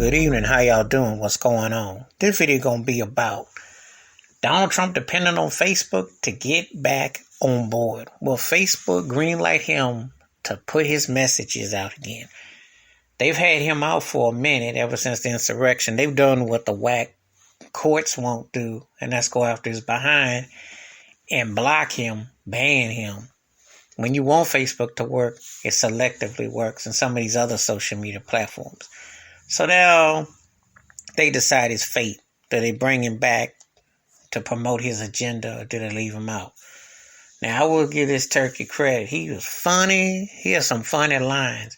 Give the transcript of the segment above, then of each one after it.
good evening. How y'all doing? What's going on? This video gonna be about Donald Trump depending on Facebook to get back on board. Will Facebook greenlight him to put his messages out again? They've had him out for a minute ever since the insurrection. They've done what the whack courts won't do, and that's go after his behind and block him, ban him. When you want Facebook to work, it selectively works in some of these other social media platforms. So now they decide his fate. Do they bring him back to promote his agenda, or do they leave him out? Now, I will give this turkey credit. He was funny. He has some funny lines.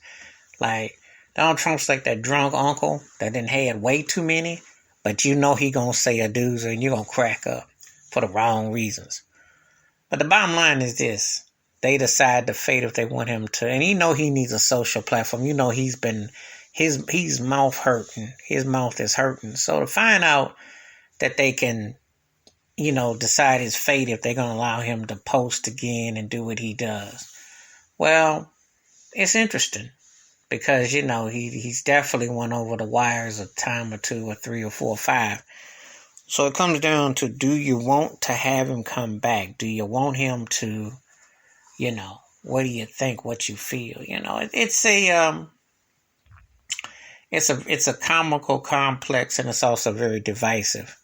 Like, Donald Trump's like that drunk uncle that done had way too many, but you know he gonna say a doozy and you're gonna crack up for the wrong reasons. But the bottom line is this. They decide the fate if they want him to, and you know he needs a social platform. You know he's mouth hurting. His mouth is hurting. So to find out that they can, decide his fate if they're going to allow him to post again and do what he does. Well, it's interesting because, he's definitely went over the wires a time or two or three or four or five. So it comes down to, do you want to have him come back? Do you want him to, what do you think, what you feel? It's a comical complex, and it's also very divisive,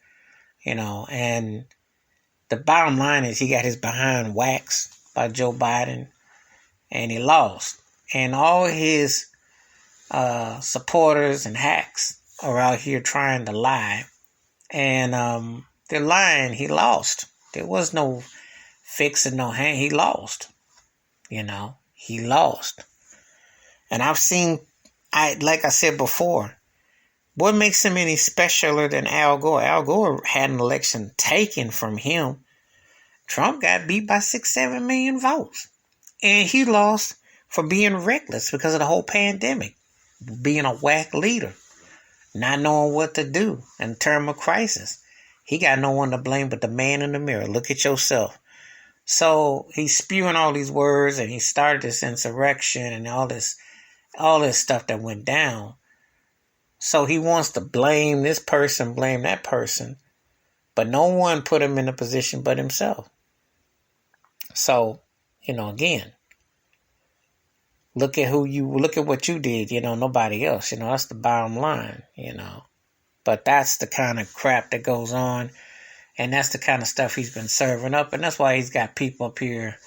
and the bottom line is he got his behind waxed by Joe Biden and he lost. And all his supporters and hacks are out here trying to lie. And they're lying. He lost. There was no fixing, no hand. He lost. He lost. And I've seen, like I said before, what makes him any specialer than Al Gore? Al Gore had an election taken from him. Trump got beat by 6-7 million votes. And he lost for being reckless because of the whole pandemic. Being a whack leader. Not knowing what to do in term of crisis. He got no one to blame but the man in the mirror. Look at yourself. So he's spewing all these words, and he started this insurrection and all this stuff that went down. So he wants to blame this person, blame that person, but no one put him in a position but himself. So, again, look at what you did, nobody else, that's the bottom line, But that's the kind of crap that goes on. And that's the kind of stuff he's been serving up. And that's why he's got people up here,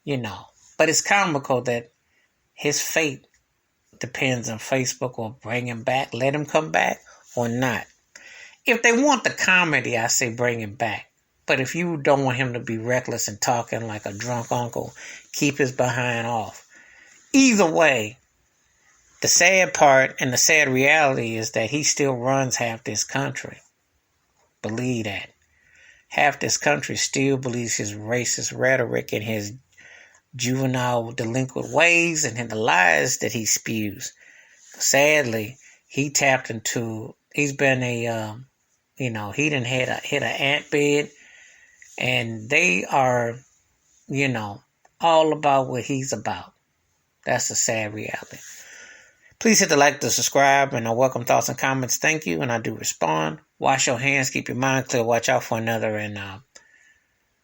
But it's comical that his fate depends on Facebook will bring him back, let him come back or not. If they want the comedy, I say bring him back. But if you don't want him to be reckless and talking like a drunk uncle, keep his behind off. Either way, the sad part and the sad reality is that he still runs half this country. Believe that. Half this country still believes his racist rhetoric and his juvenile delinquent ways and the lies that he spews. Sadly, he's been he done hit an ant bed, and they are, all about what he's about. That's the sad reality. Please hit the like, the subscribe, and I welcome thoughts and comments. Thank you, and I do respond. Wash your hands, keep your mind clear, watch out for another, and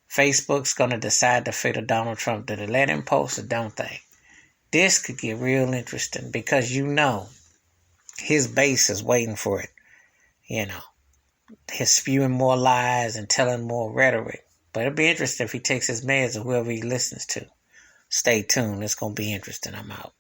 Facebook's going to decide the fate of Donald Trump. Do they let him post or don't they? This could get real interesting because his base is waiting for it. He's spewing more lies and telling more rhetoric. But it'll be interesting if he takes his meds or whoever he listens to. Stay tuned. It's going to be interesting. I'm out.